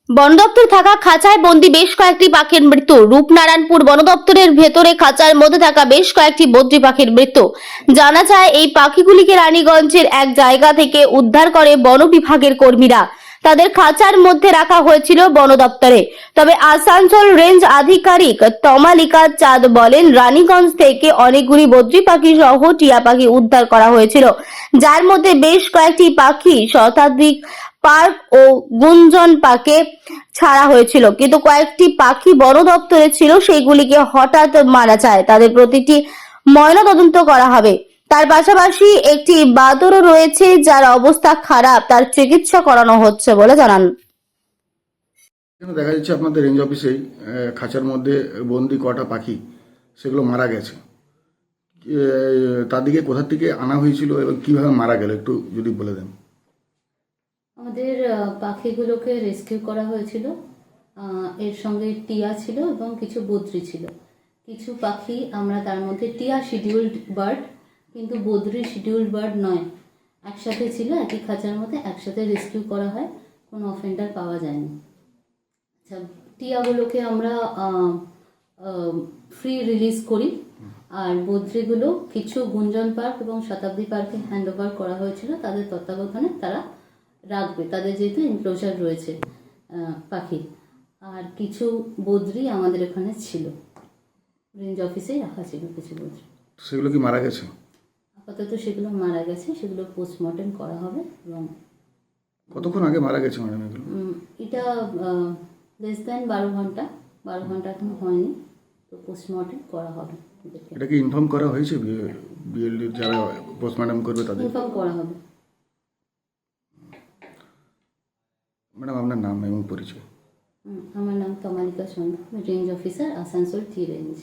বন দপ্তর থাকা খাঁচায় বন্দি বেশ কয়েকটি পাখির মৃত্যু। রূপনারায়ণপুর বন দপ্তরের ভেতরে খাঁচার মধ্যে থাকা বেশ কয়েকটি বদ্রি পাখির মৃত্যু। জানা যায় এই পাখিগুলিকে রানীগঞ্জের এক জায়গা থেকে উদ্ধার করে বন বিভাগের কর্মীরা। তাদের খাঁচার মধ্যে রাখা হয়েছিল বন দপ্তরে। তবে আসানসোল রেঞ্জ আধিকারিক তমালিকা চাঁদ বলেন, রানীগঞ্জ থেকে অনেকগুলি বদ্রি পাখি সহ টিয়া পাখি উদ্ধার করা হয়েছিল, যার মধ্যে বেশ কয়েকটি পাখি শতাধিক পার্ক ও গুঞ্জন পার্কে ছাড়া হয়েছিল, কিন্তু কয়েকটি পাখি বন দপ্তরে ছিল, সেইগুলিকে হঠাৎ মারা যায়। তাদের প্রতিটি ময়না তদন্ত করা হবে। তার পাশাপাশি একটি বাদরও রয়েছে, যার অবস্থা খারাপ, তার চিকিৎসা করানো হচ্ছে বলে জানান। এখানে দেখা যাচ্ছে আপনাদের রেঞ্জ অফিসেই খাঁচার মধ্যে বন্দি কটা পাখি সেগুলো মারা গেছে। তাদেরকে কোথা থেকে আনা হয়েছিল এবং কিভাবে মারা গেল একটু যদি বলে দেন। আমাদের পাখিগুলোকে রেস্কিউ করা হয়েছিল। এর সঙ্গে টিয়া ছিল এবং কিছু বদ্রি ছিল। কিছু পাখি আমরা তার মধ্যে টিয়া শিডিউল্ড বার্ড, কিন্তু বদ্রি শিডিউল্ড বার্ড নয়, একসাথে ছিল একই খাঁচার মধ্যে, একসাথে রেস্কিউ করা হয়, কোনো অফেন্ডার পাওয়া যায়নি। আচ্ছা, টিয়াগুলোকে আমরা ফ্রি রিলিজ করি, আর বদ্রিগুলো কিছু গুঞ্জন পার্ক এবং শতাব্দী পার্কে হ্যান্ড ওভার করা হয়েছিল। তাদের তত্ত্বাবধানে তারা রাখবে, তাদের যেহেতু এনক্লোজার রয়েছে পাখি। আর কিছু বদ্রি আমাদের এখানে ছিল, রেঞ্জ অফিসেই রাখা ছিল কিছু বদ্রি। সেগুলো কি মারা গেছে? আপাতত সেগুলো মারা গেছে, সেগুলো পোস্টমর্টেম করা হবে। এবং কতক্ষণ আগে মারা গেছে ম্যাডাম এগুলো? এটা লেস দেন 12 ঘন্টা এখনো হয়নি, তো পোস্টমর্টেম করা হবে। এটা কি ইনফর্ম করা হয়েছে বিএলডি যারা পোস্টমর্টম করবে তাদের? ইনফর্ম করা হবে। ম্যাডাম আপনার নাম এবং পরিচয়? আমার নাম তমালিকা চন্দ্র, রেঞ্জ অফিসার, আসানসোল টি রেঞ্জ।